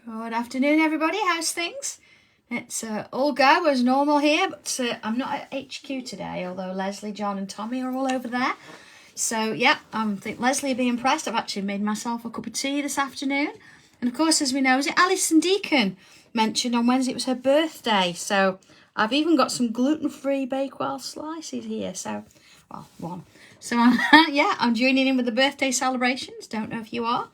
Good afternoon, everybody. How's things? It's all go as normal here, but I'm not at HQ today, although Leslie, John and Tommy are all over there. So, yeah, I think Leslie will be impressed. I've actually made myself a cup of tea this afternoon. And, of course, as we know, is it Alison Deacon mentioned on Wednesday it was her birthday. So, I've even got some gluten-free Bakewell slices here. So, well, one. So, yeah, I'm joining in with the birthday celebrations. Don't know if you are.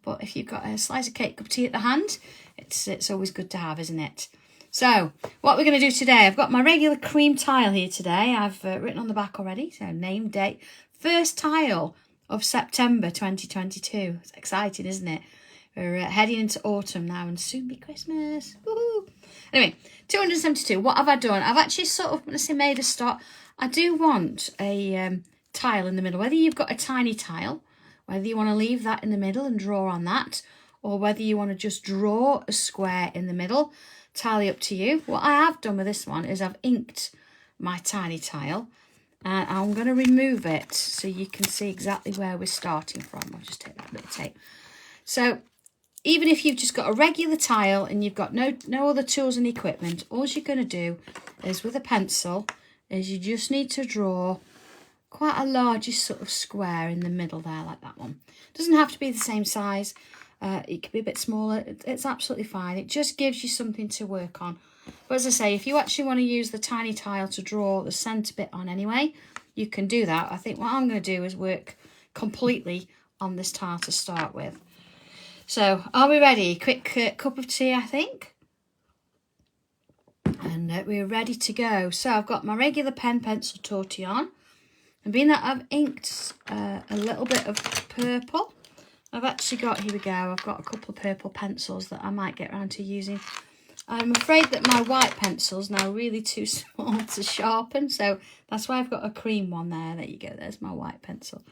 But if you've got a slice of cake, cup of tea at the hand, it's always good to have, isn't it? So, what we're going to do today, I've got my regular cream tile here today. I've written on the back already, so name, date. First tile of September 2022. It's exciting, isn't it? We're heading into autumn now and soon be Christmas. Woohoo! Anyway, 272. What have I done? I've actually sort of, let's say, made a start. I do want a tile in the middle. Whether you've got a tiny tile, whether you want to leave that in the middle and draw on that, or whether you want to just draw a square in the middle, entirely up to you. What I have done with this one is I've inked my tiny tile, and I'm going to remove it so you can see exactly where we're starting from. I'll just take that bit of tape. So even if you've just got a regular tile and you've got no other tools and equipment, all you're going to do is with a pencil is you just need to draw quite a large sort of square in the middle there, like that one. Doesn't have to be the same size. It could be a bit smaller. It's absolutely fine. It just gives you something to work on. But as I say, if you actually want to use the tiny tile to draw the centre bit on anyway, you can do that. I think what I'm going to do is work completely on this tile to start with. So, are we ready? Quick cup of tea, I think. And we're ready to go. So, I've got my regular pen, pencil, tortillon. And being that I've inked a little bit of purple, I've actually got, here we go, I've got a couple of purple pencils that I might get around to using. I'm afraid that my white pencil's now really too small to sharpen, so that's why I've got a cream one there. There you go, there's my white pencil.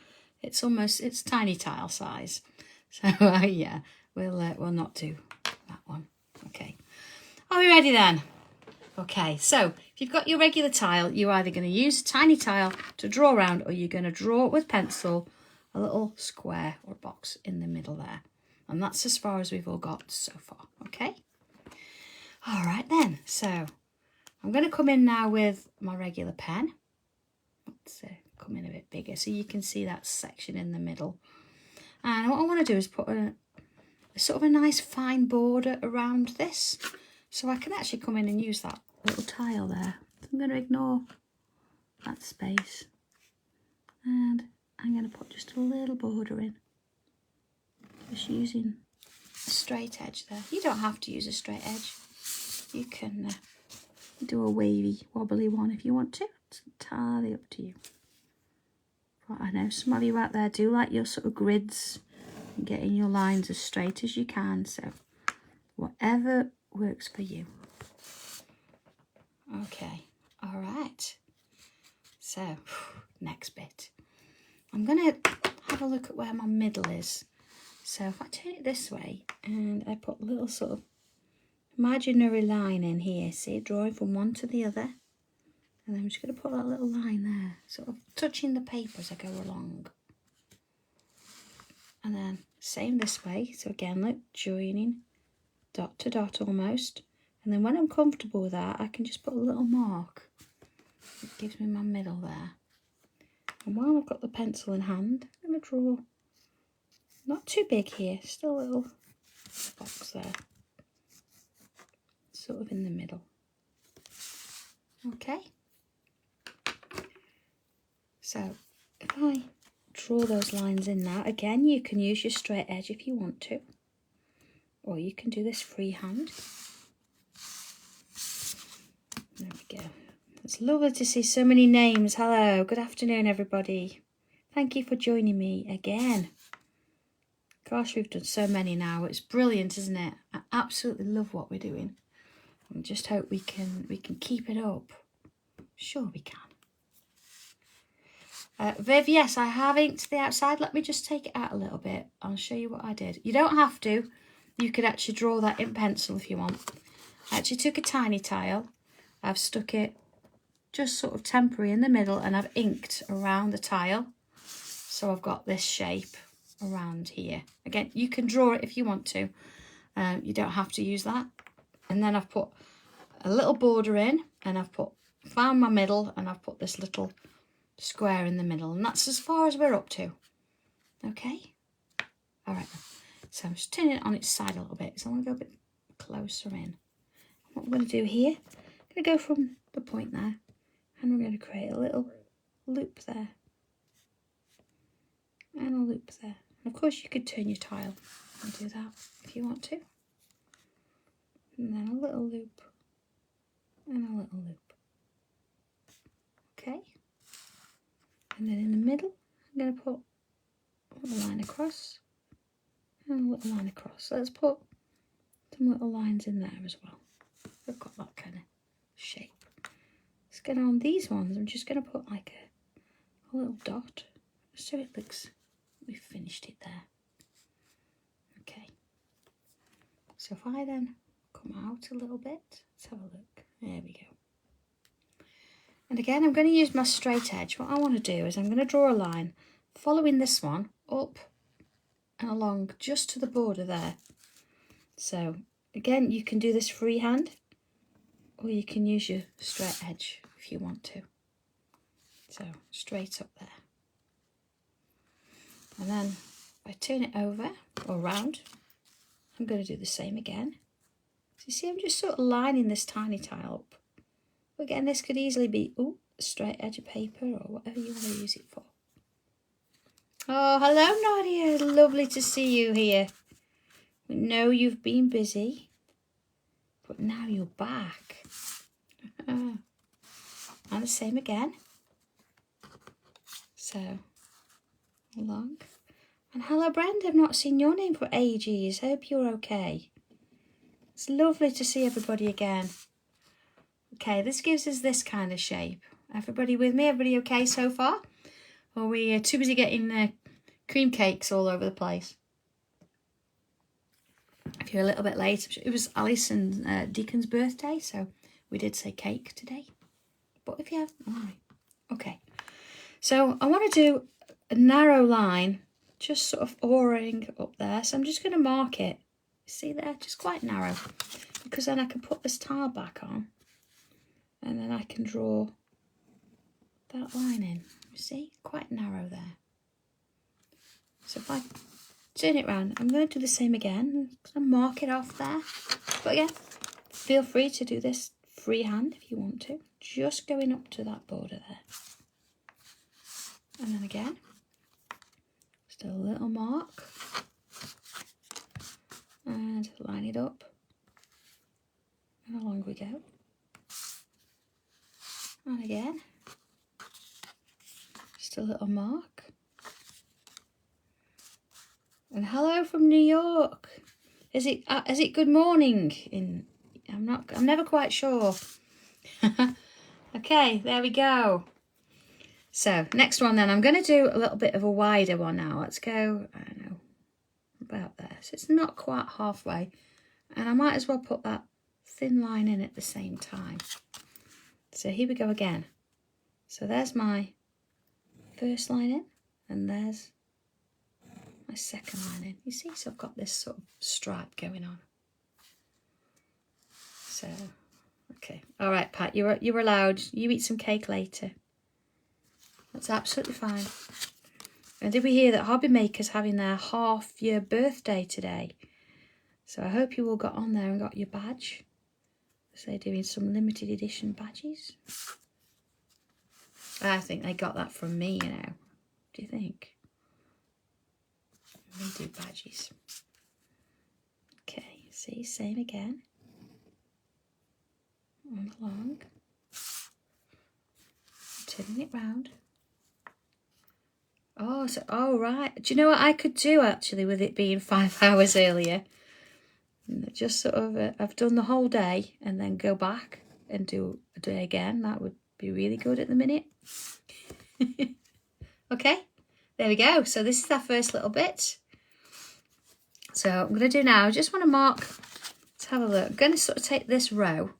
It's tiny tile size. So, yeah, we'll not do that one. Okay. Are we ready then? Okay, so if you've got your regular tile, you're either going to use a tiny tile to draw around, or you're going to draw with pencil a little square or box in the middle there. And that's as far as we've all got so far, okay? All right then, so I'm going to come in now with my regular pen. Let's come in a bit bigger so you can see that section in the middle. And what I want to do is put a sort of a nice fine border around this, so I can actually come in and use that little tile there. So I'm going to ignore that space, and I'm going to put just a little border in, just using a straight edge there. You don't have to use a straight edge. You can do a wavy, wobbly one if you want to. It's entirely up to you. But I know some of you out there do like your sort of grids and getting your lines as straight as you can. So whatever works for you. Okay, all right. So next bit. I'm going to have a look at where my middle is. So if I turn it this way and I put a little sort of imaginary line in here, see, drawing from one to the other. And then I'm just going to put that little line there, sort of touching the paper as I go along. And then same this way. So again, look, joining dot to dot almost. And then when I'm comfortable with that, I can just put a little mark. It gives me my middle there. And while I've got the pencil in hand, I'm going to draw, not too big here, still a little box there. Sort of in the middle. Okay. So if I draw those lines in now, again, you can use your straight edge if you want to. Or you can do this freehand. There we go. It's lovely to see so many names. Hello, good afternoon, everybody. Thank you for joining me again. Gosh, we've done so many now. It's brilliant, isn't it? I absolutely love what we're doing. I just hope we can keep it up. Sure we can. Viv, yes, I have inked the outside. Let me just take it out a little bit. I'll show you what I did. You don't have to. You could actually draw that in pencil if you want. I actually took a tiny tile. I've stuck it just sort of temporary in the middle, and I've inked around the tile. So I've got this shape around here. Again, you can draw it if you want to. You don't have to use that. And then I've put a little border in, and I've found my middle, and I've put this little square in the middle, and that's as far as we're up to. Okay? All right then. So I'm just turning it on its side a little bit, so I want to go a bit closer in. What I'm going to do here, I'm going to go from the point there, and we're going to create a little loop there. And a loop there. And of course you could turn your tile and do that if you want to. And then a little loop. And a little loop. Okay. And then in the middle, I'm going to put a little line across. And a little line across. So let's put some little lines in there as well. We've got that kind of shape. Let's get on these ones. I'm just going to put like a little dot. So it looks, we've finished it there. Okay. So if I then come out a little bit, let's have a look. There we go. And again, I'm going to use my straight edge. What I want to do is I'm going to draw a line following this one up and along just to the border there. So again, you can do this freehand, or you can use your straight edge if you want to. So straight up there. And then if I turn it over or round, I'm going to do the same again. So you see, I'm just sort of lining this tiny tile up. But again, this could easily be a straight edge of paper or whatever you want to use it for. Oh, hello, Nadia. Lovely to see you here. We know you've been busy, but now you're back. And the same again. So, along. And hello, Brenda. I've not seen your name for ages. Hope you're okay. It's lovely to see everybody again. Okay, this gives us this kind of shape. Everybody with me? Everybody okay so far? Or are we too busy getting cream cakes all over the place? If you're a little bit late, it was Alice and Deacon's birthday, so we did say cake today. But if you have, all right. Okay. So I want to do a narrow line, just sort of oaring up there. So I'm just going to mark it. See there? Just quite narrow. Because then I can put this tile back on. And then I can draw that line in. You see? Quite narrow there. So if I turn it round, I'm going to do the same again. I'm going to mark it off there. But again, feel free to do this freehand if you want to. Just going up to that border there. And then again, just a little mark. And line it up. And along we go. And again, just a little mark. And hello from New York. Is it good morning? I'm never quite sure. Okay, there we go. So next one then, I'm going to do a little bit of a wider one now. Let's go, I don't know, about there. So it's not quite halfway. And I might as well put that thin line in at the same time. So here we go again. So there's my first line in, and there's my second line in. You see, so I've got this sort of stripe going on. So, okay. All right, Pat, you're allowed. You eat some cake later. That's absolutely fine. And did we hear that Hobby Maker's having their half-year birthday today? So I hope you all got on there and got your badge. So they're doing some limited edition badges. I think they got that from me, you know. Do you think? We do badges. Okay, see, same again. On along. Turning it round. Oh, right. Do you know what I could do, actually, with it being 5 hours earlier? Just sort of, I've done the whole day and then go back and do a day again. That would be really good at the minute. Okay, there we go. So this is our first little bit. So I'm going to do now, I just want to mark, let's have a look. I'm going to sort of take this row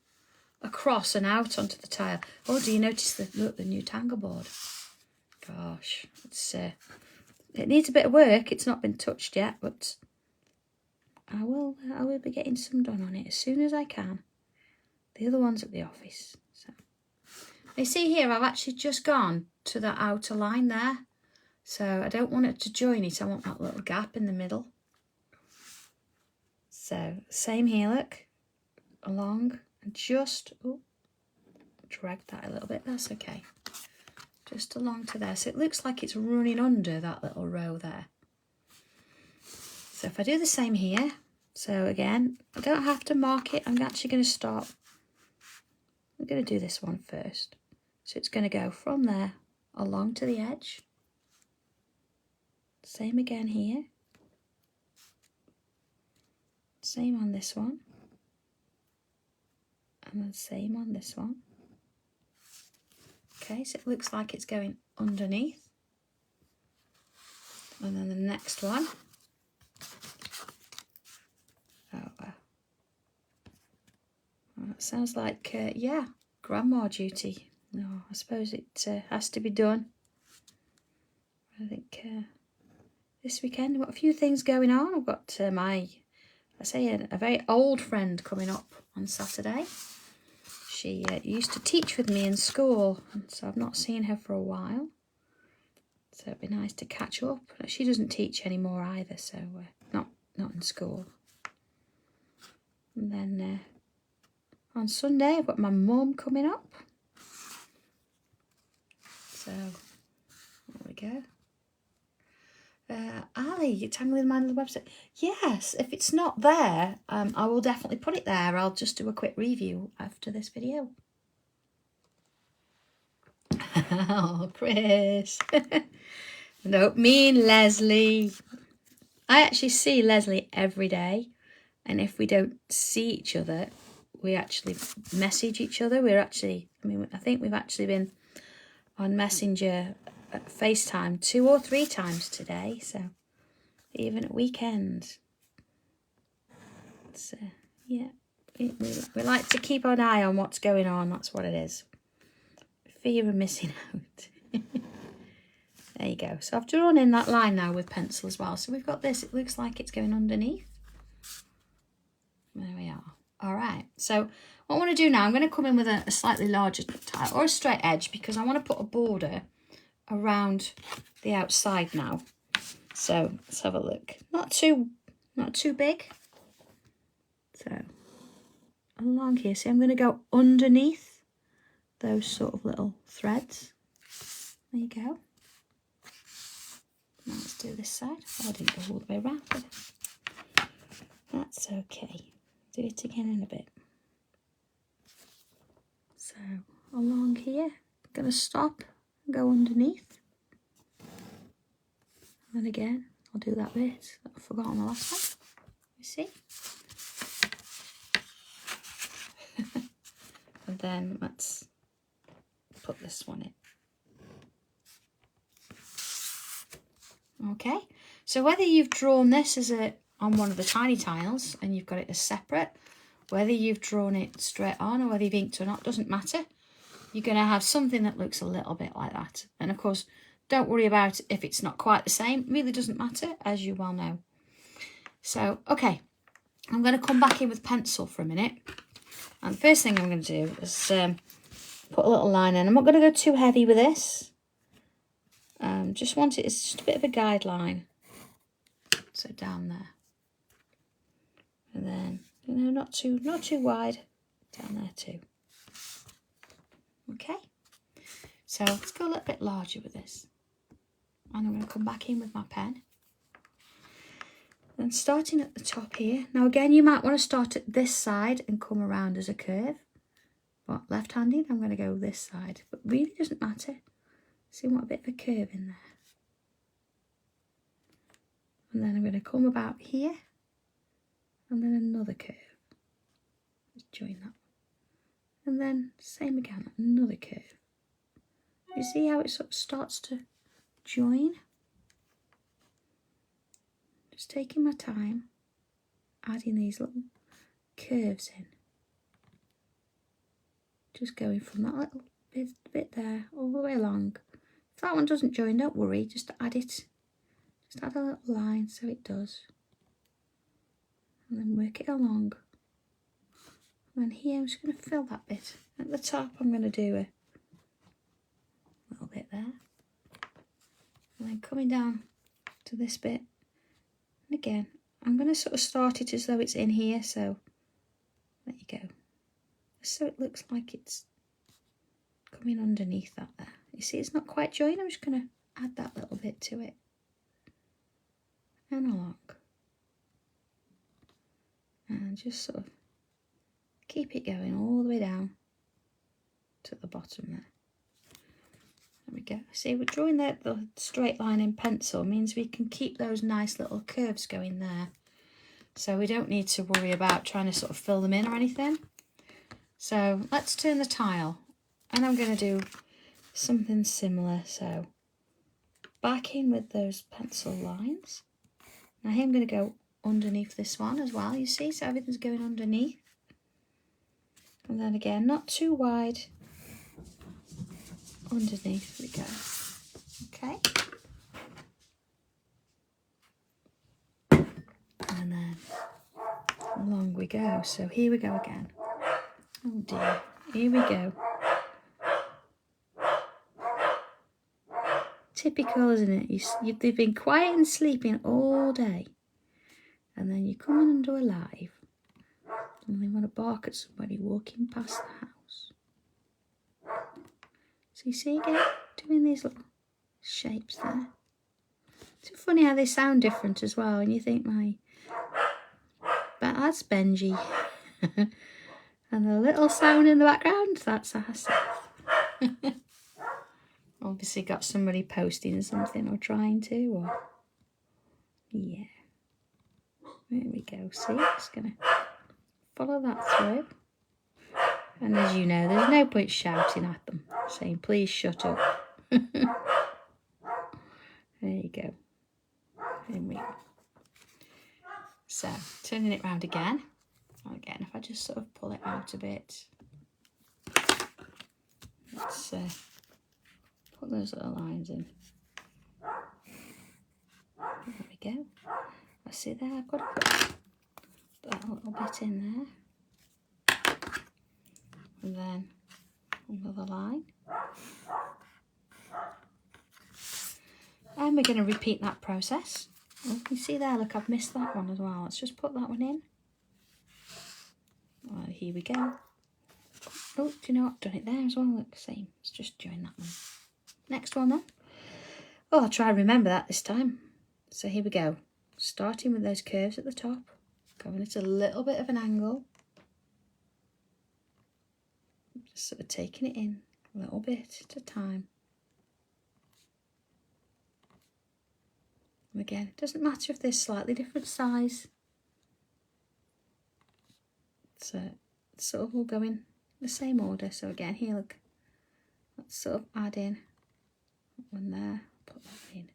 across and out onto the tile. Oh, do you notice the new tangle board? Gosh, it needs a bit of work. It's not been touched yet, but I will be getting some done on it as soon as I can. The other one's at the office. So you see here, I've actually just gone to that outer line there. So I don't want it to join it. I want that little gap in the middle. So same here, look, along and just drag that a little bit. That's okay. Just along to there. So it looks like it's running under that little row there. So if I do the same here, so again, I don't have to mark it. I'm actually going to start. I'm going to do this one first. So it's going to go from there along to the edge. Same again here. Same on this one. And then same on this one. Okay, so it looks like it's going underneath. And then the next one. That sounds like, yeah, grandma duty. No, I suppose it has to be done. I think this weekend I've got a few things going on. I've got a very old friend coming up on Saturday. She used to teach with me in school, and so I've not seen her for a while. So it'd be nice to catch up. She doesn't teach anymore either, so not in school. And then on Sunday I've got my mum coming up. So there we go. Ali, Tangle in Mind of the website. Yes, if it's not there, I will definitely put it there. I'll just do a quick review after this video. Oh, Chris. No, me and Leslie. I actually see Leslie every day. And if we don't see each other, we actually message each other. I think we've actually been on Messenger FaceTime 2 or 3 times today, so even at weekends. So yeah, we like to keep an eye on what's going on. That's what it is. Fear of missing out. There you go. So I've drawn in that line now with pencil as well. So we've got this. It looks like it's going underneath. There we are. All right. So what I want to do now, I'm going to come in with a slightly larger tile or a straight edge, because I want to put a border around the outside now. So let's have a look. Not too big. So along here, see, I'm going to go underneath those sort of little threads. There you go. Now let's do this side. Oh, I didn't go all the way around. That's okay. Do it again in a bit. So along here, I'm going to stop and go underneath. And again, I'll do that bit that I forgot on the last one. You see? And then let's put this one in. Okay, so whether you've drawn this as on one of the tiny tiles and you've got it as separate, whether you've drawn it straight on or whether you've inked or not, doesn't matter. You're going to have something that looks a little bit like that. And of course, don't worry about if it's not quite the same. It really doesn't matter, as you well know. So, okay, I'm going to come back in with pencil for a minute. And the first thing I'm going to do is put a little line in. I'm not going to go too heavy with this. Just want it's just a bit of a guideline. So down there. And then, not too wide. Down there too. Okay. So let's go a little bit larger with this. And I'm going to come back in with my pen. Then starting at the top here. Now again, you might want to start at this side and come around as a curve. But left-handed, I'm going to go this side. But really doesn't matter. See, I want a bit of a curve in there. And then I'm going to come about here. And then another curve. Let's join that. And then same again, another curve. You see how it sort of starts to join? Just taking my time, adding these little curves in. Just going from that little bit there all the way along. If that one doesn't join, don't worry, just add it. Just add a little line so it does. and then work it along. And then here I'm just going to fill that bit. At the top I'm going to do a little bit there. And then coming down to this bit. And again, I'm going to sort of start it as though it's in here, so there you go. So it looks like it's coming underneath that there. You see it's not quite joined, I'm just going to add that little bit to it. And along. And just sort of keep it going all the way down to the bottom there. There we go. See, we're drawing the straight line in pencil means we can keep those nice little curves going there. So we don't need to worry about trying to sort of fill them in or anything. So let's turn the tile. And I'm going to do something similar. So back in with those pencil lines. Now here I'm going to go underneath this one as well, you see, so everything's going underneath. And then again, not too wide. Underneath we go. Okay. And then along we go. So here we go again. Oh dear. Here we go. Typical, isn't it? You've been quiet and sleeping all day. And then you come in and do a live. And they want to bark at somebody walking past the house. So you see again, doing these little shapes there. It's funny how they sound different as well. And you think, but that's Benji. And the little sound in the background, that's Asif. Obviously got somebody posting something or trying to, or yeah. There we go. See, just gonna follow that through. And as you know, there's no point shouting at them, saying, please shut up. There you go. There we go. So, turning it round again. Again, if I just sort of pull it out a bit. Let's put those little lines in. There we go. I see there, I've got to put that little bit in there. And then another line. And we're going to repeat that process. Oh, you see there, look, I've missed that one as well. Let's just put that one in. Well, here we go. Oh, do you know what? I've done it there as well. Look, same. Let's just join that one. Next one then. Oh, I'll try and remember that this time. So here we go. Starting with those curves at the top. Going at a little bit of an angle. Just sort of taking it in a little bit at a time. And again, it doesn't matter if they're slightly different size. So it's sort of all going the same order. So again, here, look, let's sort of add in one there, put that in.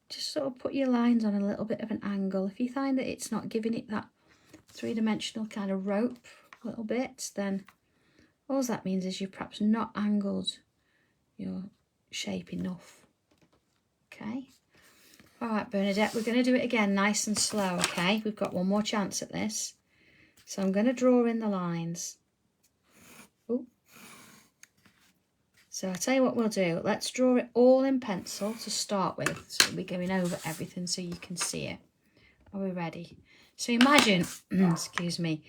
Just sort of put your lines on a little bit of an angle. If you find that it's not giving it that three-dimensional kind of rope a little bit, then all that means is you've perhaps not angled your shape enough. Okay. All right, Bernadette, we're going to do it again nice and slow, okay? We've got one more chance at this. So I'm going to draw in the lines. Ooh. So I'll tell you what we'll do. Let's draw it all in pencil to start with. So we'll be going over everything so you can see it. Are we ready? So imagine, excuse me,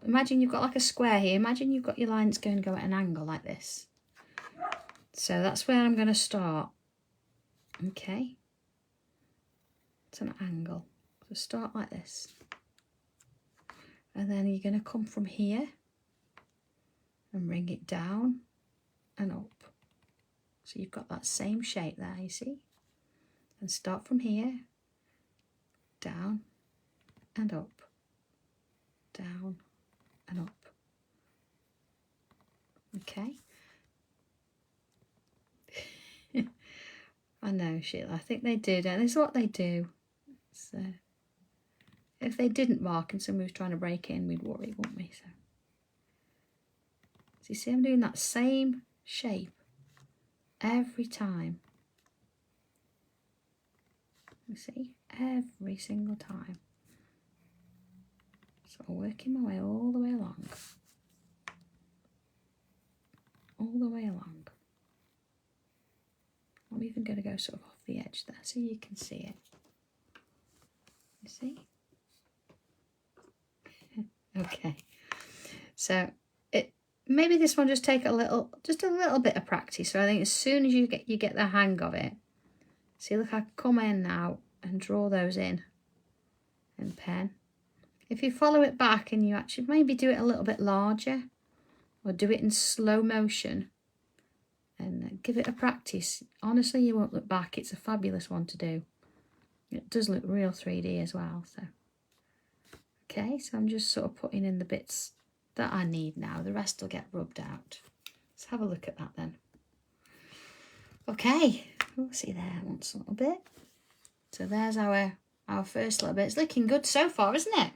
imagine you've got like a square here. Imagine you've got your lines going to go at an angle like this. So that's where I'm going to start. Okay. It's an angle. So start like this. And then you're going to come from here and bring it down and up. So you've got that same shape there, you see? And start from here, down and up, down and up. Okay? I know, Sheila, I think they do, don't they? This is what they do. So, if they didn't mark and somebody was trying to break in, we'd worry, wouldn't we? So you see I'm doing that same shape every time. You see, every single time. So I'm working my way all the way along. All the way along. I'm even going to go sort of off the edge there so you can see it. You see? Okay. So maybe this one just take a little bit of practice. So I think as soon as you get the hang of it, see, look, I come in now and draw those in pen. If you follow it back and you actually maybe do it a little bit larger or do it in slow motion and give it a practice, honestly, you won't look back. It's a fabulous one to do. It does look real 3D as well. So, okay, so I'm just sort of putting in the bits that I need now. The rest will get rubbed out. Let's have a look at that then. Okay, we'll see there once a little bit. So there's our first little bit. It's looking good so far, isn't it?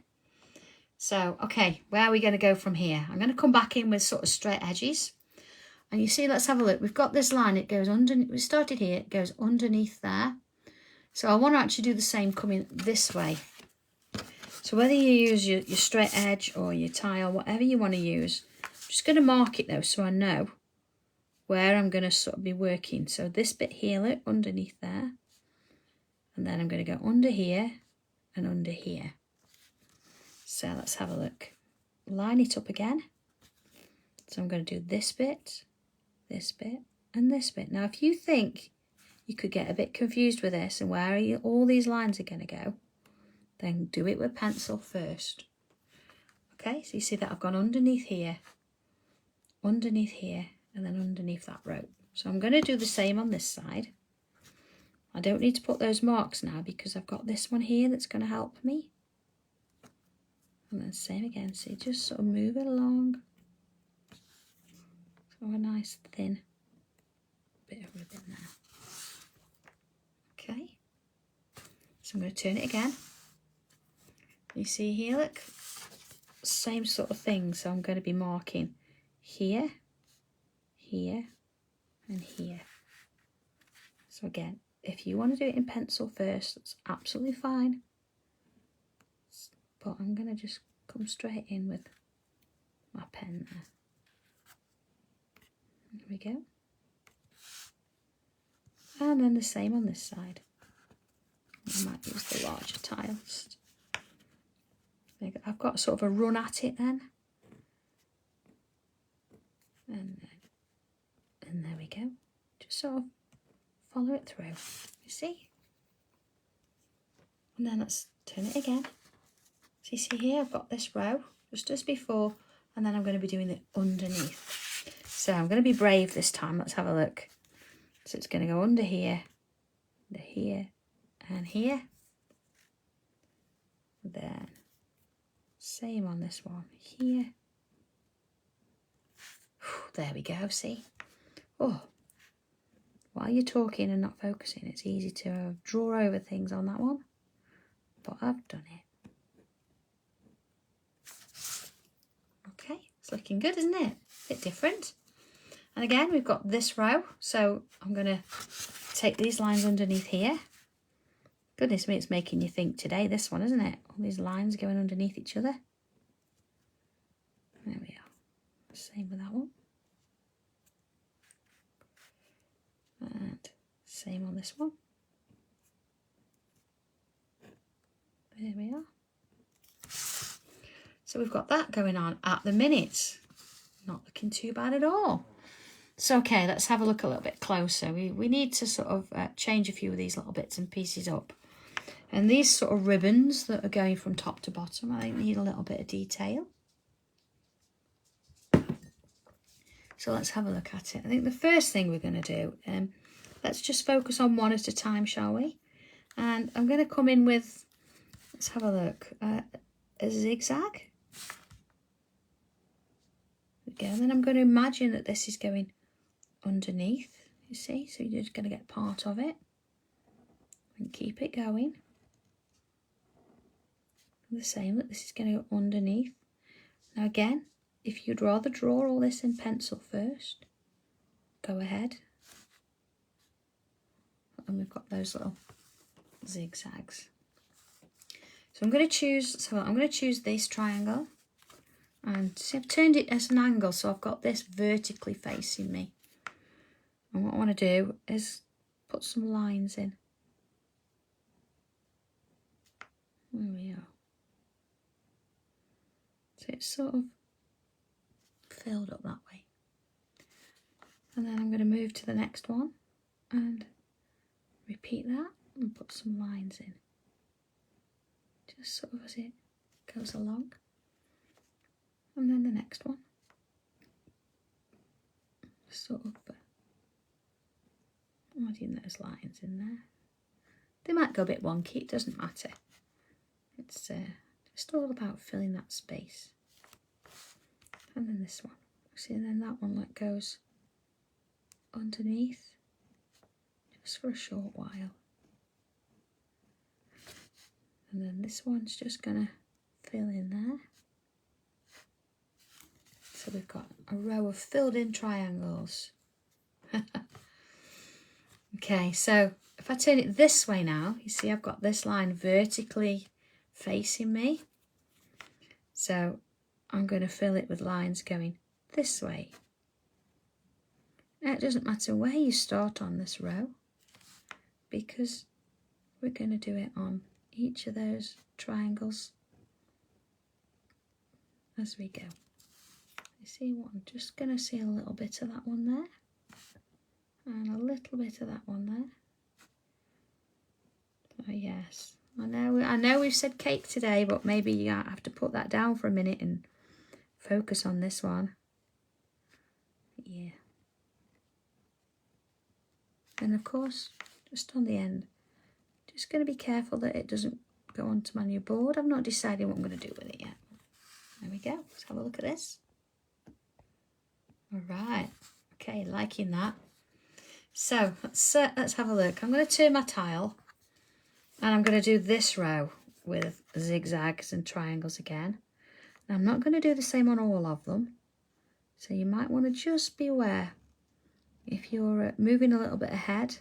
So, okay, where are we going to go from here? I'm going to come back in with sort of straight edges. And you see, let's have a look. We've got this line. It goes under. We started here. It goes underneath there. So I want to actually do the same coming this way. So whether you use your straight edge or your tile, whatever you want to use, I'm just going to mark it though so I know where I'm going to sort of be working. So this bit here, look, underneath there. And then I'm going to go under here and under here. So let's have a look. Line it up again. So I'm going to do this bit, and this bit. Now, if you think you could get a bit confused with this and where all these lines are going to go, then do it with pencil first. Okay, so you see that I've gone underneath here, and then underneath that rope. So I'm going to do the same on this side. I don't need to put those marks now because I've got this one here that's going to help me. And then same again, so you just sort of move it along. So a nice thin bit of ribbon there. Okay, so I'm going to turn it again. You see here, look, same sort of thing. So I'm going to be marking here, here, and here. So again, if you want to do it in pencil first, that's absolutely fine. But I'm going to just come straight in with my pen there. There we go. And then the same on this side. I might use the larger tiles. I've got sort of a run at it then. And there we go. Just sort of follow it through. You see? And then let's turn it again. So you see here, I've got this row just as before, and then I'm going to be doing it underneath. So I'm going to be brave this time. Let's have a look. So it's going to go under here, and here. Then same on this one here. There we go, see? Oh, while you're talking and not focusing, it's easy to draw over things on that one. But I've done it. Okay, it's looking good, isn't it? A bit different. And again, we've got this row. So I'm going to take these lines underneath here. Goodness me, it's making you think today, this one, isn't it? All these lines going underneath each other. There we are. Same with that one. And same on this one. There we are. So we've got that going on at the minute. Not looking too bad at all. So, okay, let's have a look a little bit closer. We need to sort of change a few of these little bits and pieces up. And these sort of ribbons that are going from top to bottom, I think need a little bit of detail. So let's have a look at it. I think the first thing we're going to do, let's just focus on one at a time, shall we? And I'm going to come in with, let's have a look, a zigzag. Again, then I'm going to imagine that this is going underneath, you see, so you're just going to get part of it and keep it going. The same, that this is going to go underneath. Now again, if you'd rather draw all this in pencil first, go ahead. And we've got those little zigzags. So I'm going to choose this triangle, and see, I've turned it as an angle, so I've got this vertically facing me. And what I want to do is put some lines in. There we are. So it's sort of filled up that way. And then I'm going to move to the next one and repeat that and put some lines in. Just sort of as it goes along. And then the next one. Sort of adding those lines in there. They might go a bit wonky, it doesn't matter. It's just all about filling that space. And then this one. See, and then that one that goes underneath just for a short while. And then this one's just going to fill in there. So we've got a row of filled in triangles. Okay, so if I turn it this way now, you see I've got this line vertically facing me. So I'm going to fill it with lines going this way. Now, it doesn't matter where you start on this row, because we're going to do it on each of those triangles as we go. You see what? I'm just going to see a little bit of that one there, and a little bit of that one there. Oh yes, I know we've said cake today, but maybe you have to put that down for a minute and focus on this one. Yeah. And of course, just on the end, just going to be careful that it doesn't go onto my new board. I've not decided what I'm going to do with it yet. There we go. Let's have a look at this. All right. Okay, liking that. So let's have a look. I'm going to turn my tile, and I'm going to do this row with zigzags and triangles again. Now, I'm not going to do the same on all of them, so you might want to just be aware if you're moving a little bit ahead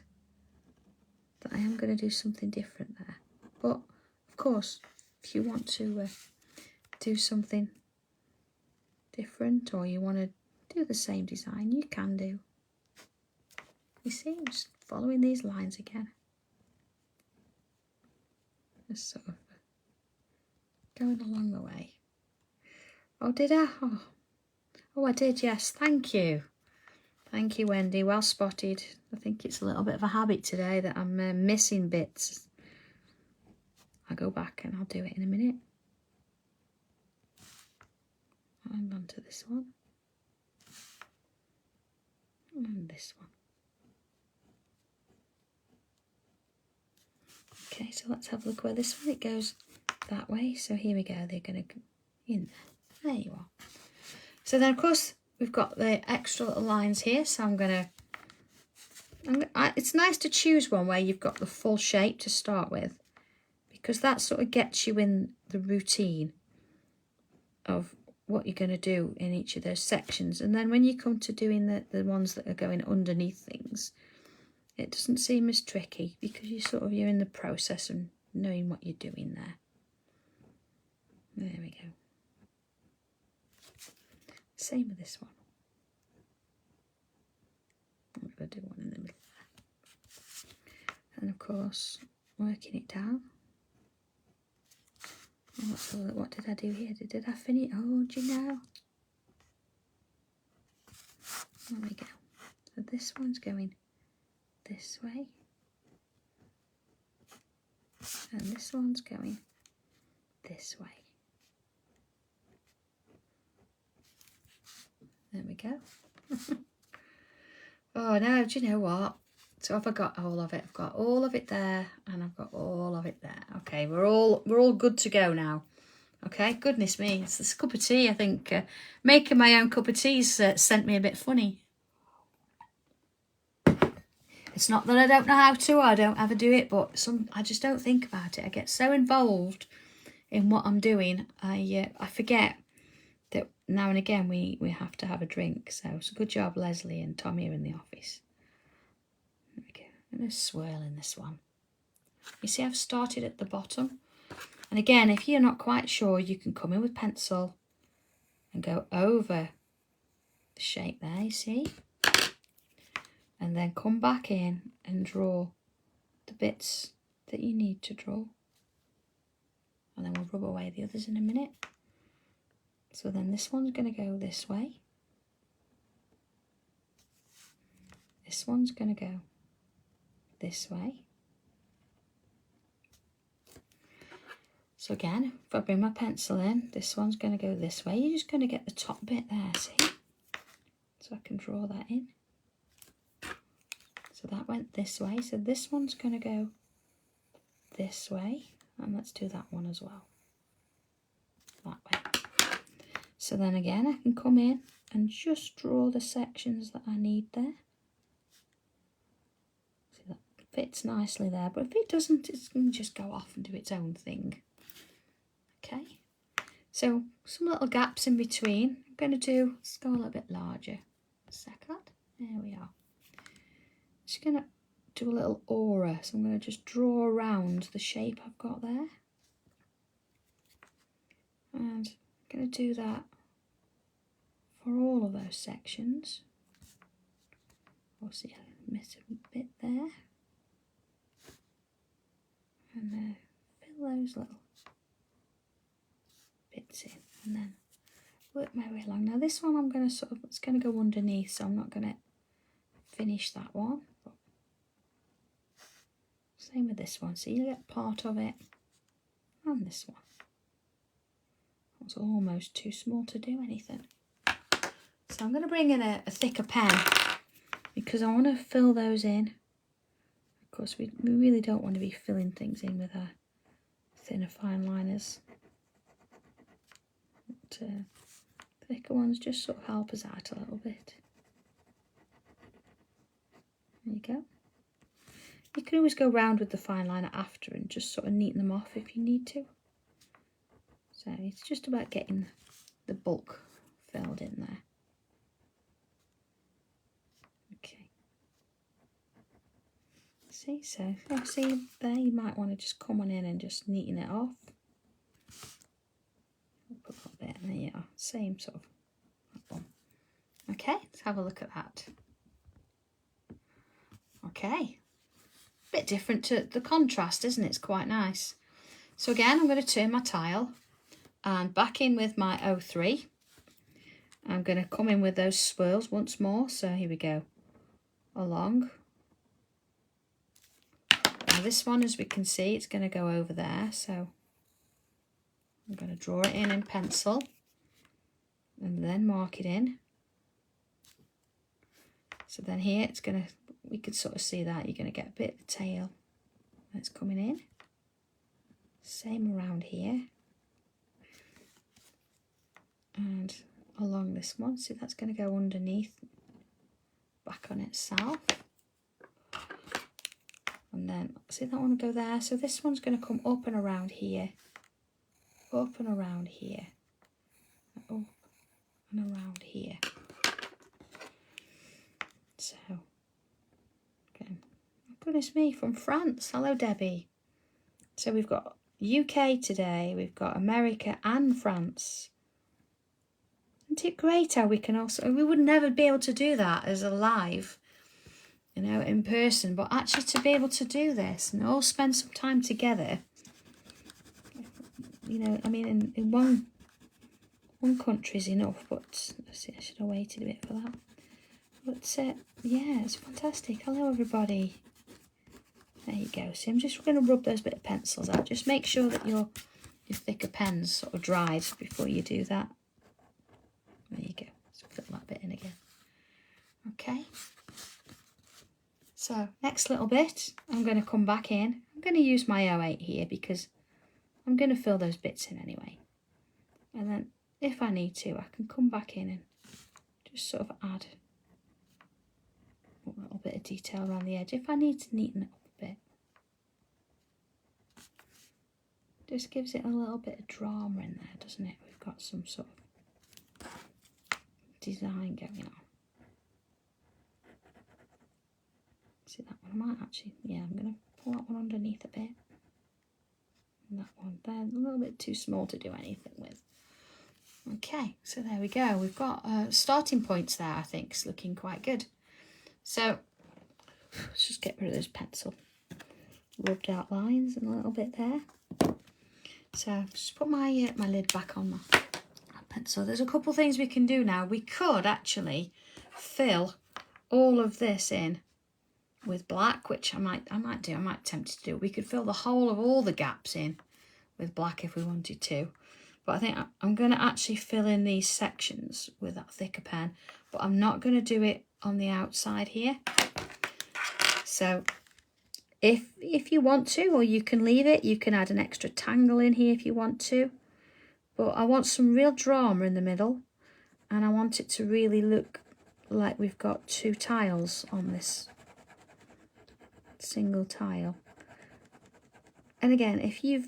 that I am going to do something different there. But of course, if you want to do something different, or you want to do the same design, you can do. You see, I'm just following these lines again. Just sort of going along the way. Oh, did I? Oh, I did, yes. Thank you. Thank you, Wendy. Well spotted. I think it's a little bit of a habit today that I'm missing bits. I'll go back and I'll do it in a minute. And onto this one. And this one. Okay, so let's have a look where this one, it goes that way. So here we go, they're going to go in there. There you are. So then, of course, we've got the extra little lines here. So it's nice to choose one where you've got the full shape to start with, because that sort of gets you in the routine of what you're going to do in each of those sections. And then when you come to doing the ones that are going underneath things, it doesn't seem as tricky, because you're in the process and knowing what you're doing there. There we go. Same with this one. I'm going to do one in the middle there. And of course, working it down. Oh, what did I do here? Did I finish? Oh, do you know? There we go. So this one's going this way. And this one's going this way. There we go. Oh no, do you know what? So have I got all of it? I've got all of it there, and I've got all of it there. Okay, we're all good to go now. Okay, goodness me, it's this cup of tea. I think making my own cup of tea's sent me a bit funny. It's not that I don't know how to, or I don't ever do it, but I just don't think about it. I get so involved in what I'm doing, I forget that now and again we have to have a drink. So it's a good job Leslie and Tommy are in the office. There we go. I'm going to swirl in this one. You see I've started at the bottom. And again, if you're not quite sure, you can come in with pencil and go over the shape there, you see? And then come back in and draw the bits that you need to draw. And then we'll rub away the others in a minute. So then this one's going to go this way. This one's going to go this way. So again, if I bring my pencil in, this one's going to go this way. You're just going to get the top bit there, see? So I can draw that in. So that went this way. So this one's going to go this way. And let's do that one as well. That way. So then again, I can come in and just draw the sections that I need there. See, that fits nicely there. But if it doesn't, it's going to just go off and do its own thing. Okay. So some little gaps in between. I'm going to do, let's go a little bit larger. A second. There we are. Just going to do a little aura. So I'm going to just draw around the shape I've got there. And I'm going to do that for all of those sections. We'll see I miss a bit there. And fill those little bits in. And then work my way along. Now this one I'm going to sort of, it's going to go underneath, so I'm not going to finish that one. But same with this one. So you get part of it. And this one. It's almost too small to do anything. So I'm going to bring in a thicker pen because I want to fill those in. Of course, we really don't want to be filling things in with our thinner fine liners. But, thicker ones just sort of help us out a little bit. There you go. You can always go round with the fine liner after and just sort of neaten them off if you need to. So it's just about getting the bulk filled in there. Okay. See, so see there, you might want to just come on in and just neaten it off. Put a little bit, and there you are. Same sort of that one. Okay, let's have a look at that. Okay. Bit different to the contrast, isn't it? It's quite nice. So again, I'm going to turn my tile and back in with my 03. I'm going to come in with those swirls once more. So here we go. Along. Now this one, as we can see, it's going to go over there. So I'm going to draw it in pencil and then mark it in. So then here it's going to, we could sort of see that you're going to get a bit of the tail that's coming in. Same around here. And along this one, see that's going to go underneath, back on itself. And then, see that one go there? So this one's going to come up and around here. Up and around here. Up and around here. So, okay. Oh, goodness me, from France. Hello, Debbie. So we've got UK today, we've got America and France. Isn't it great how we can also, we would never be able to do that as a live, you know, in person, but actually to be able to do this and all spend some time together, you know, I mean, in one country is enough, but let's see, I should have waited a bit for that. But yeah, it's fantastic. Hello, everybody. There you go. So I'm just going to rub those bit of pencils out. Just make sure that your thicker pen's sort of dried before you do that. There you go. Let's fill that bit in again. Okay. So next little bit, I'm going to come back in. I'm going to use my 08 here because I'm going to fill those bits in anyway. And then if I need to, I can come back in and just sort of add a little bit of detail around the edge if I need to neaten it up a bit. Just gives it a little bit of drama in there, doesn't it? We've got some sort of design going on. See that one? I might actually, yeah, I'm going to pull that one underneath a bit. And that one there, a little bit too small to do anything with. Okay, so there we go. We've got starting points there, I think. It's looking quite good. So let's just get rid of this pencil. Rubbed out lines and a little bit there. So just put my my lid back on my pencil. There's a couple things we can do now. We could actually fill all of this in with black, which I might attempt to do. We could fill the whole of all the gaps in with black if we wanted to. But I think I'm going to actually fill in these sections with that thicker pen, but I'm not going to do it on the outside here. So if you want to, or you can leave it, you can add an extra tangle in here if you want to. But I want some real drama in the middle, and I want it to really look like we've got two tiles on this single tile. And again, if you're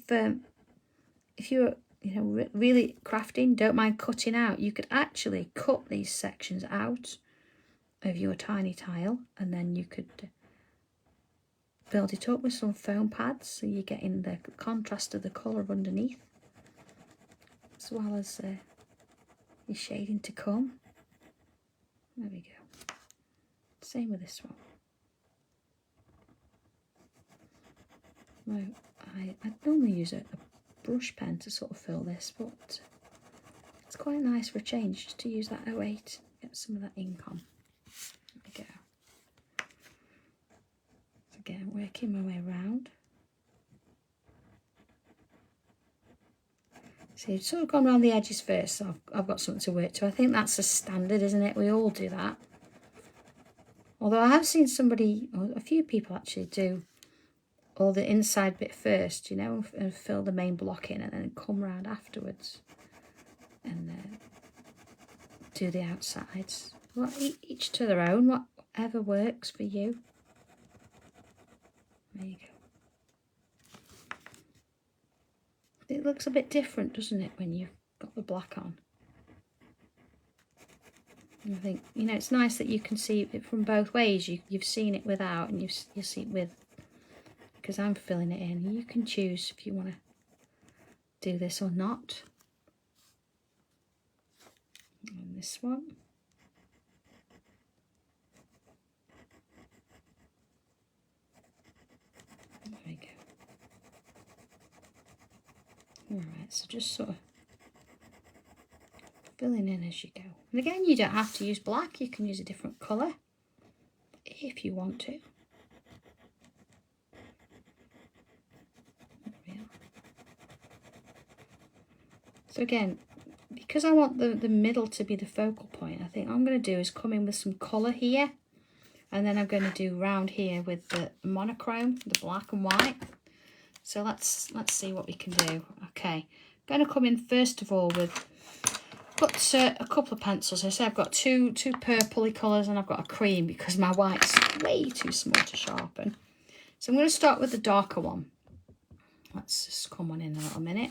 really crafting, don't mind cutting out. You could actually cut these sections out of your tiny tile, and then you could build it up with some foam pads, so you're getting the contrast of the colour underneath, as well as your shading to come. There we go. Same with this one. Now, I normally use a brush pen to sort of fill this, but it's quite nice for a change just to use that 08, get some of that ink on. There we go. So again, working my way around. See, I've sort of gone around the edges first, so I've got something to work to. I think that's a standard, isn't it? We all do that. Although I have seen somebody, or a few people actually, do all the inside bit first, you know, and fill the main block in, and then come round afterwards and do the outsides. Well, each to their own, whatever works for you. There you go. It looks a bit different, doesn't it, when you've got the black on? And I think, you know, it's nice that you can see it from both ways. You've seen it without, and you'll see it with, because I'm filling it in. You can choose if you want to do this or not. And this one. There we go. Alright, so just sort of filling in as you go. And again, you don't have to use black, you can use a different colour if you want to. There we are. So again, because I want the middle to be the focal point, I think what I'm going to do is come in with some colour here, and then I'm going to do round here with the monochrome, the black and white. So let's see what we can do. Okay, I'm going to come in first of all with, got a couple of pencils. I say I've got two purpley colours, and I've got a cream because my white's way too small to sharpen. So I'm going to start with the darker one. Let's just come on in a little minute.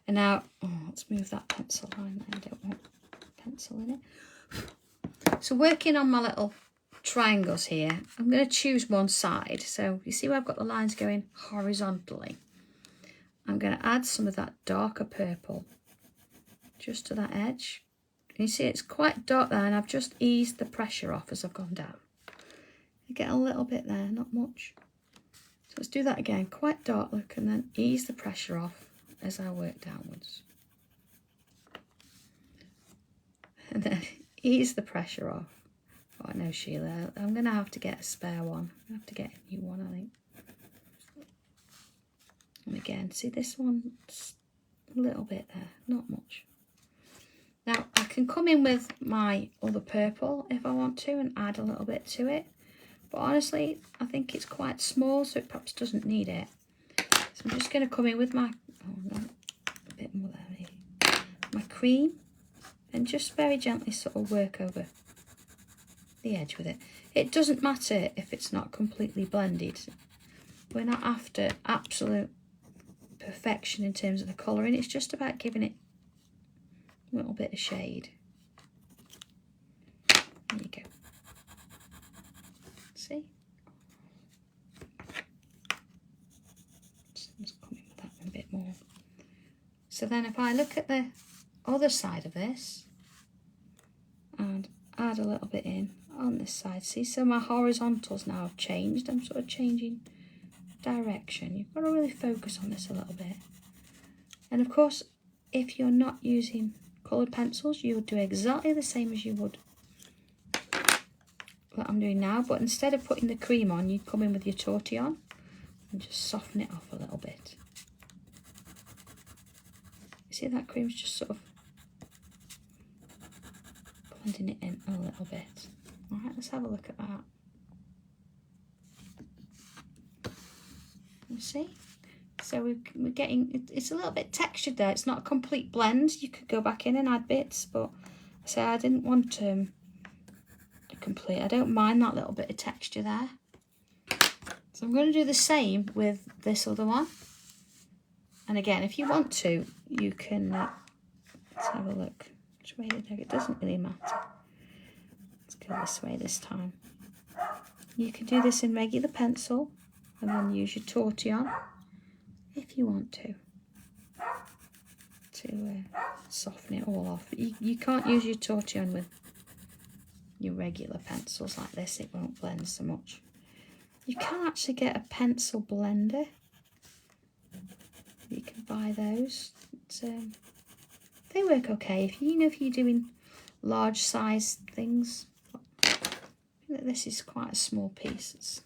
And now, let's move that pencil line there. I don't want pencil in it. So working on my little triangles here, I'm going to choose one side. So you see where I've got the lines going horizontally. I'm going to add some of that darker purple just to that edge. And you see it's quite dark there, and I've just eased the pressure off as I've gone down. You get a little bit there, not much. So let's do that again, quite dark look, and then ease the pressure off as I work downwards. And then ease the pressure off. Oh no, Sheila, I'm going to have to get a spare one. I have to get a new one, I think. And again, see this one's a little bit there, not much. Now I can come in with my other purple if I want to and add a little bit to it. But honestly, I think it's quite small, so it perhaps doesn't need it. So I'm just going to come in with my, a bit more there maybe, my cream, and just very gently sort of work over the edge with it. It doesn't matter if it's not completely blended. We're not after absolute perfection in terms of the colouring. It's just about giving it a little bit of shade. There you go. See? So then if I look at the other side of this and add a little bit in on this side, see, so my horizontals now have changed. I'm sort of changing direction. You've got to really focus on this a little bit. And of course, if you're not using coloured pencils, you would do exactly the same as you would what I'm doing now, but instead of putting the cream on, you'd come in with your tortillon and just soften it off a little bit. You see that cream's just sort of blending it in a little bit. All right, let's have a look at that. You see? So we're getting, it's a little bit textured there. It's not a complete blend. You could go back in and add bits, but I didn't want a complete. I don't mind that little bit of texture there. So I'm going to do the same with this other one. And again, if you want to, you can, let's have a look. Which way did I go? It doesn't really matter. Let's go this way this time. You can do this in regular pencil and then use your tortillon if you want to soften it all off. You can't use your tortillon with your regular pencils like this. It won't blend so much. You can actually get a pencil blender. You can buy those. They work okay if if you're doing large size things. I think that this is quite a small piece. It's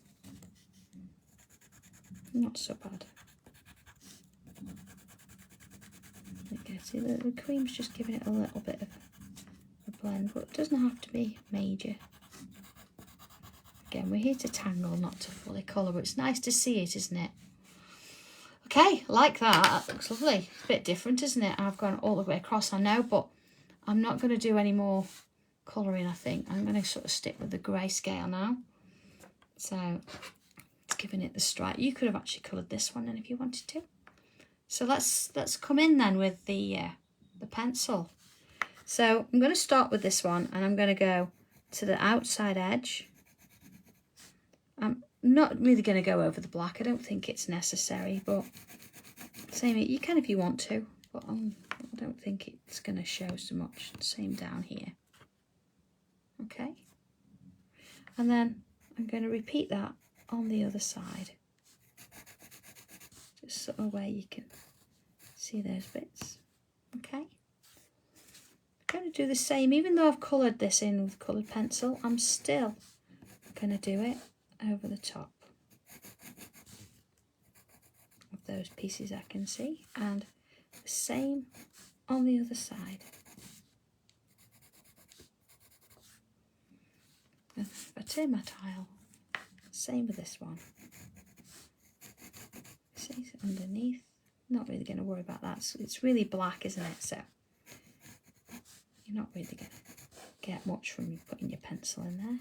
not so bad. Okay, see the cream's just giving it a little bit of a blend, but it doesn't have to be major. Again, we're here to tangle, not to fully colour, but it's nice to see it, isn't it? Okay, like that. That looks lovely. It's a bit different, isn't it? I've gone all the way across, I know, but I'm not going to do any more colouring, I think. I'm going to sort of stick with the grayscale now. So it's giving it the stripe. You could have actually coloured this one then if you wanted to. So let's come in then with the pencil. So I'm going to start with this one, and I'm going to go to the outside edge. I'm not really going to go over the black. I don't think it's necessary, but same, you can if you want to, but I don't think it's going to show so much. Same down here. Okay. And then I'm going to repeat that on the other side. Just sort of where you can see those bits. Okay. I'm going to do the same, even though I've coloured this in with coloured pencil, I'm still going to do it over the top of those pieces I can see, and the same on the other side. If I turn my tile, same with this one. See, underneath, not really going to worry about that. It's really black, isn't it? So you're not really going to get much from you putting your pencil in there.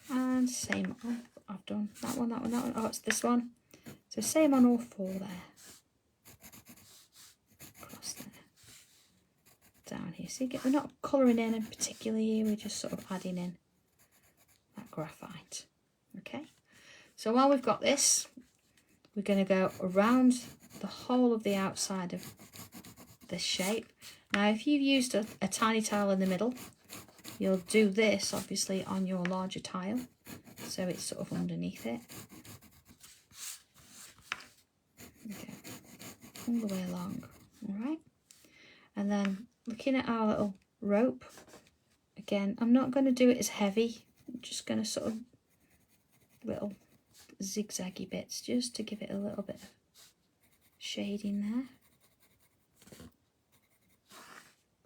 And same on, I've done that one, that one, that one. Oh, it's this one. So same on all four there. Across there. Down here. So we're not colouring in particular here, we're just sort of adding in that graphite. Okay. So while we've got this, we're going to go around the whole of the outside of this shape. Now, if you've used a tiny tile in the middle, you'll do this obviously on your larger tile, so it's sort of underneath it. Okay, all the way along, all right. And then looking at our little rope, again, I'm not going to do it as heavy. I'm just going to sort of little zigzaggy bits just to give it a little bit of shading there.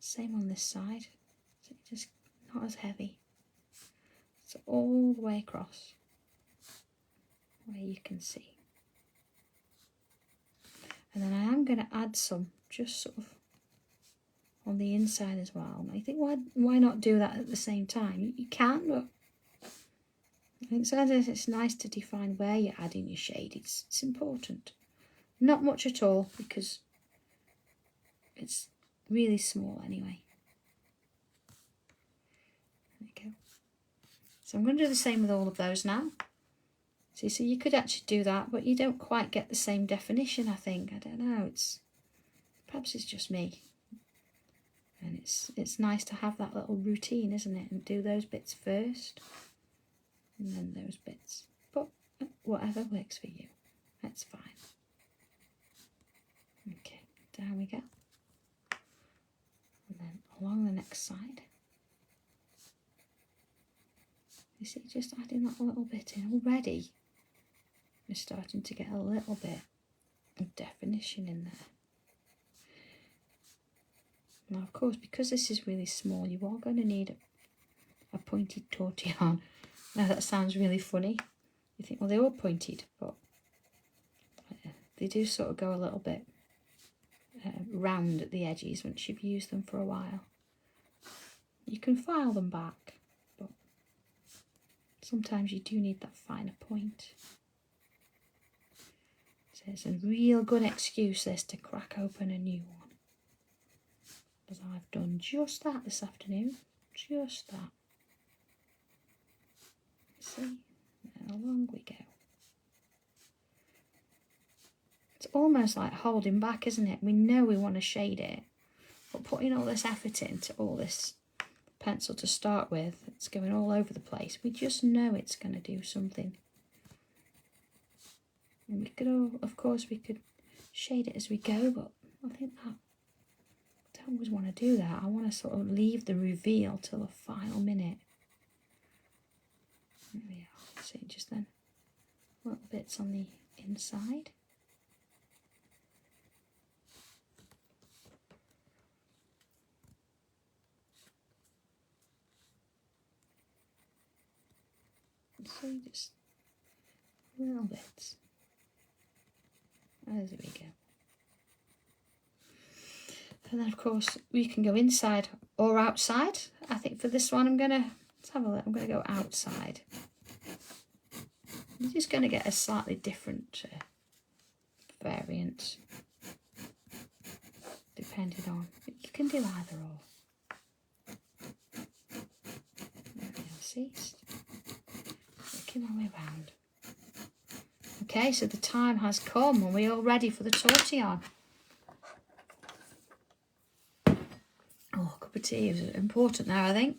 Same on this side, so just not as heavy. So all the way across where you can see. And then I am going to add some just sort of on the inside as well. And I think why not do that at the same time? You can, but I think sometimes it's nice to define where you're adding your shade. It's important. Not much at all, because it's really small anyway. There you go. So I'm going to do the same with all of those now. See, so you could actually do that, but you don't quite get the same definition, I think. I don't know, it's Perhaps it's just me. And it's nice to have that little routine, isn't it? And do those bits first, and then those bits. But whatever works for you, that's fine. Okay, down we go. And then along the next side. You see, just adding that little bit in already. We're starting to get a little bit of definition in there. Now, of course, because this is really small, you are going to need a pointed tortillon. Now, that sounds really funny. You think, well, they're all pointed, but they do sort of go a little bit round at the edges once you've used them for a while. You can file them back, but sometimes you do need that finer point. So it's a real good excuse, this, to crack open a new one. Because I've done just that this afternoon. Just that. See? And along we go. It's almost like holding back, isn't it? We know we want to shade it, but putting all this effort into all this pencil to start with, it's going all over the place. We just know it's going to do something. And we could all, of course, we could shade it as we go, but I think that I don't always want to do that. I want to sort of leave the reveal till the final minute. There we are. See, just then little bits on the inside. See, just little bits. There we go. And then, of course, we can go inside or outside. I think for this one, let's have a look. I'm going to go outside. I'm just going to get a slightly different variant, depending on. You can do either or. There we go. See, working my way around. Okay, so the time has come, and we're all ready for the tortillon. Oh, a cup of tea is important now, I think.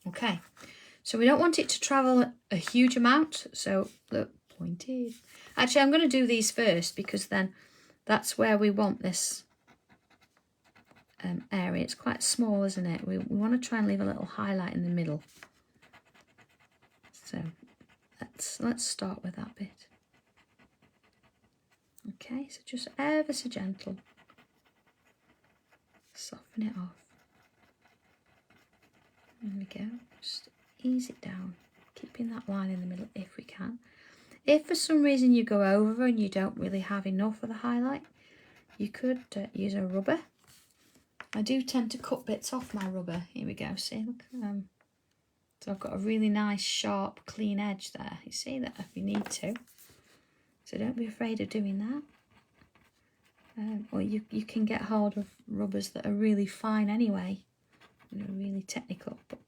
Okay, so we don't want it to travel a huge amount, so the point is... Actually, I'm going to do these first, because then that's where we want this area. It's quite small, isn't it? We want to try and leave a little highlight in the middle. So let's start with that bit. Okay, so just ever so gentle. Soften it off. There we go. Just ease it down, keeping that line in the middle if we can. If for some reason you go over and you don't really have enough of the highlight, you could use a rubber. I do tend to cut bits off my rubber. Here we go. See, look. So I've got a really nice, sharp, clean edge there. You see that if you need to. So don't be afraid of doing that. Or you can get hold of rubbers that are really fine anyway. You know, really technical, but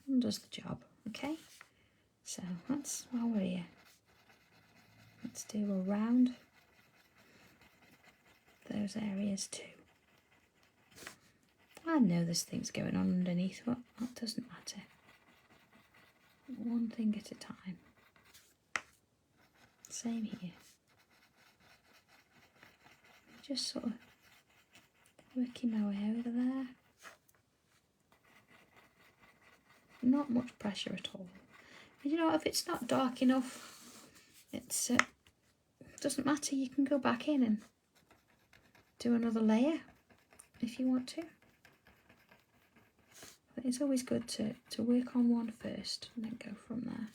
it does the job. Okay, so that's while we're here. Let's do around those areas too. I know there's things going on underneath, but that doesn't matter. One thing at a time. Same here. Just sort of working my way over there. Not much pressure at all. And you know, if it's not dark enough, it doesn't matter. You can go back in and do another layer if you want to. But it's always good to work on one first and then go from there.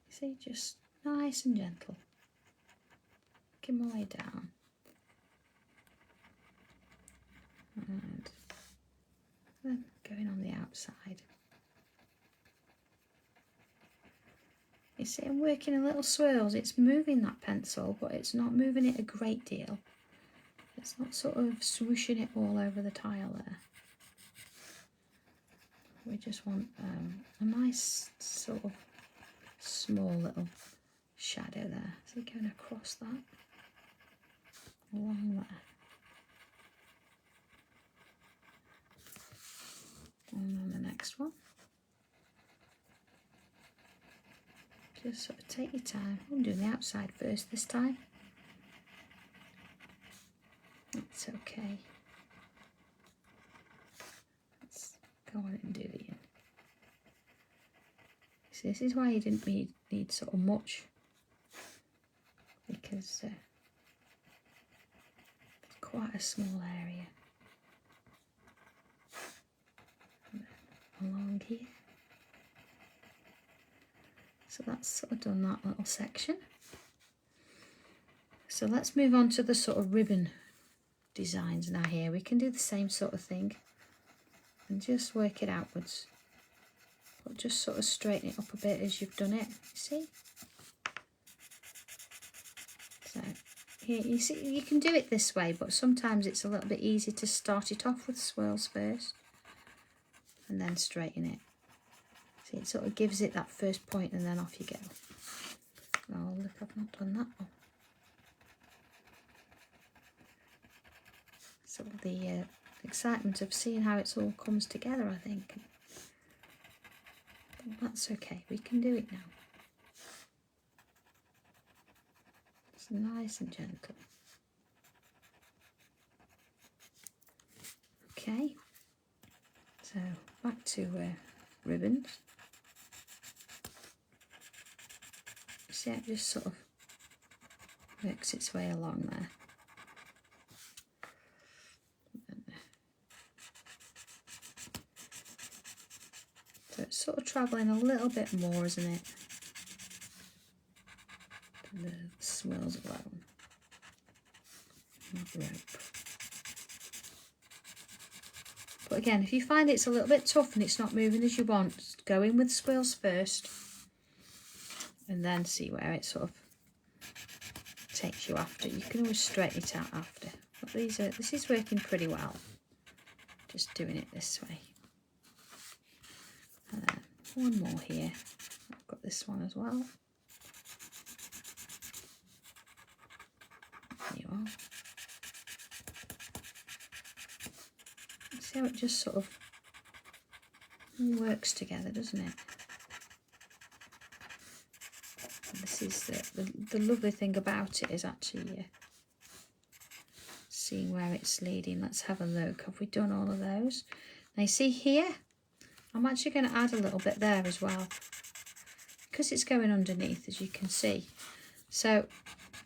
See, just nice and gentle. Working my way down. And then going on the outside. You see, I'm working in little swirls. It's moving that pencil, but it's not moving it a great deal. It's not sort of swooshing it all over the tile there. We just want a nice sort of small little shadow there. So going across that, along there. And on the next one. Just sort of take your time. I'm doing the outside first this time. It's okay. Let's go on and do the in. So this is why you didn't need sort of much, because it's quite a small area. Along here. So that's sort of done that little section. So let's move on to the sort of ribbon designs now here. We can do the same sort of thing and just work it outwards. But just sort of straighten it up a bit as you've done it, you see? So here, you see, you can do it this way, but sometimes it's a little bit easier to start it off with swirls first and then straighten it. See, it sort of gives it that first point and then off you go. Oh, look, I've not done that one. So the excitement of seeing how it all comes together, I think. But that's okay, we can do it now. It's nice and gentle. Okay, so back to ribbons. See how it just sort of works its way along there. So it's sort of travelling a little bit more, isn't it, than the swirls alone. Not rope. But again, if you find it's a little bit tough and it's not moving as you want, just go in with swirls first and then see where it sort of takes you after. You can always straighten it out after. But this is working pretty well. Just doing it this way. And then one more here. I've got this one as well. There you are. See how it just sort of works together, doesn't it? And this is the lovely thing about it is actually seeing where it's leading. Let's have a look. Have we done all of those? Now you see here, I'm actually going to add a little bit there as well, because it's going underneath, as you can see. So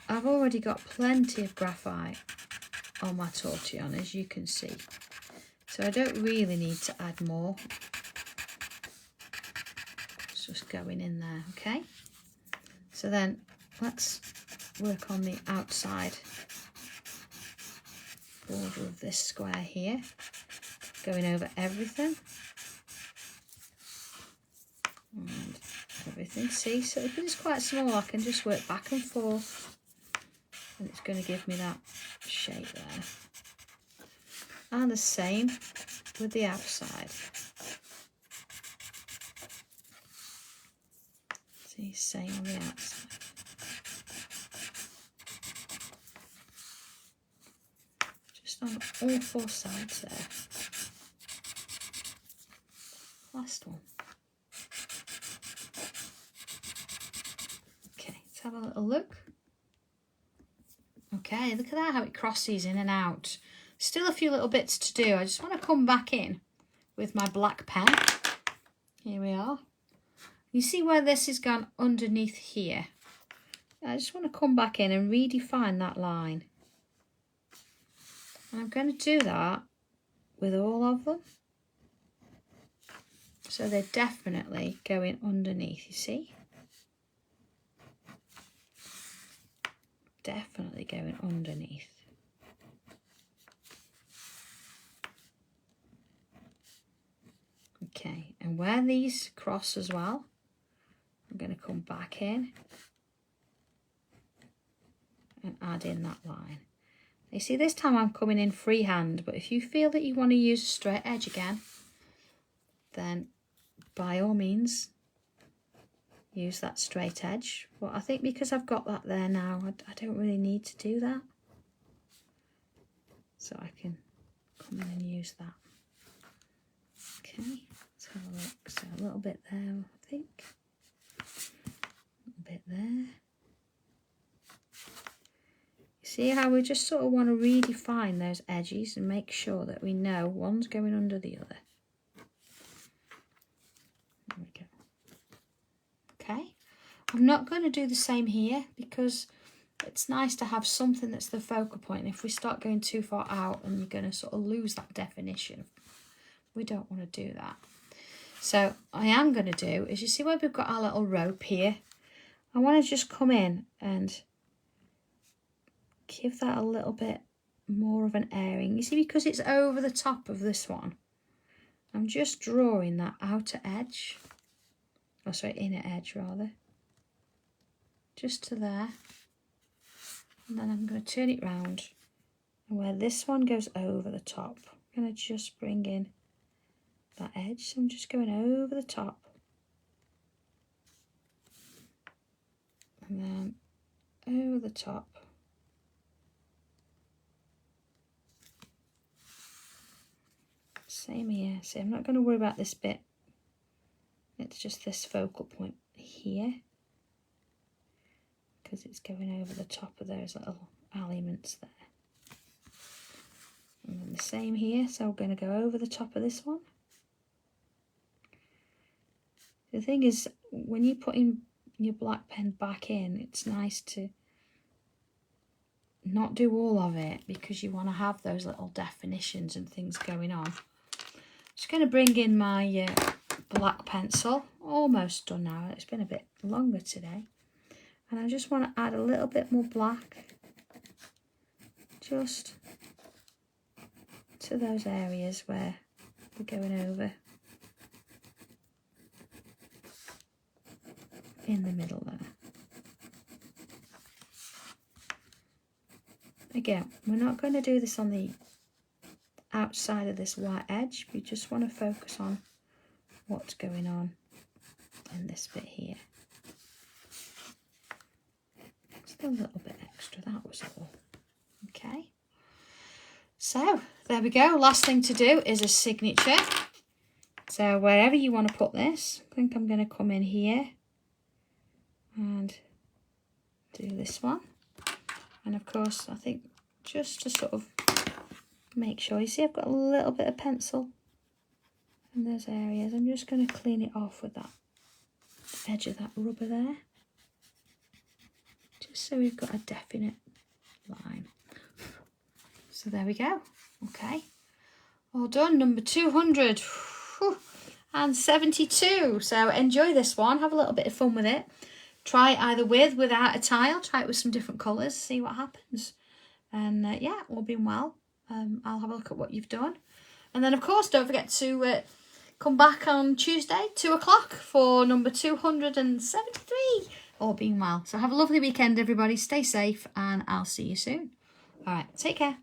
I've already got plenty of graphite on my tortillon, as you can see. So I don't really need to add more. It's just going in there, okay? So then let's work on the outside border of this square here, going over everything. And everything, see, so if it's quite small I can just work back and forth and it's going to give me that shape there. And the same with the outside. See, same on the outside. Just on all four sides there. Last one. Okay, let's have a little look. Okay, look at that, how it crosses in and out. Still a few little bits to do. I just want to come back in with my black pen. Here we are. You see where this has gone underneath here? I just want to come back in and redefine that line. And I'm going to do that with all of them. So they're definitely going underneath, you see? Definitely going underneath. Okay, and where these cross as well, I'm going to come back in and add in that line. You see, this time I'm coming in freehand, but if you feel that you want to use a straight edge again, then by all means use that straight edge. But I think because I've got that there now, I don't really need to do that. So I can come in and use that. Okay, let's have a look. So a little bit there, I think. A little bit there. See how we just sort of want to redefine those edges and make sure that we know one's going under the other. There we go. Okay, I'm not going to do the same here because it's nice to have something that's the focal point. If we start going too far out, and you're going to sort of lose that definition. We don't want to do that. So I am going to do is, you see where we've got our little rope here? I want to just come in and give that a little bit more of an airing. You see, because it's over the top of this one, I'm just drawing that outer edge. Oh, sorry, inner edge rather. Just to there. And then I'm going to turn it round. And where this one goes over the top, I'm going to just bring in that edge. So I'm just going over the top. And then over the top. Same here. See, I'm not going to worry about this bit. It's just this focal point here, because it's going over the top of those little elements there. And then the same here. So we're going to go over the top of this one. The thing is, when you're putting your black pen back in, it's nice to not do all of it, because you want to have those little definitions and things going on. Just going to bring in my black pencil. Almost done now. It's been a bit longer today. And I just want to add a little bit more black just to those areas where we're going over in the middle there. Again, we're not going to do this on the outside of this white edge. We just want to focus on what's going on in this bit here. Just a little bit extra, that was all. Okay, so there we go. Last thing to do is a signature. So wherever you want to put this, I think I'm going to come in here and do this one. And of course, I think just to sort of make sure, you see I've got a little bit of pencil in those areas. I'm just going to clean it off with that edge of that rubber there, just so we've got a definite line. So there we go. Okay, all done. Number 272. So enjoy this one, have a little bit of fun with it. Try it either without a tile, try it with some different colours, see what happens. And yeah, all being well, I'll have a look at what you've done. And then of course, don't forget to come back on Tuesday, 2 o'clock, for number 273, all being well. So have a lovely weekend, everybody. Stay safe, and I'll see you soon. All right, take care.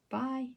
Bye.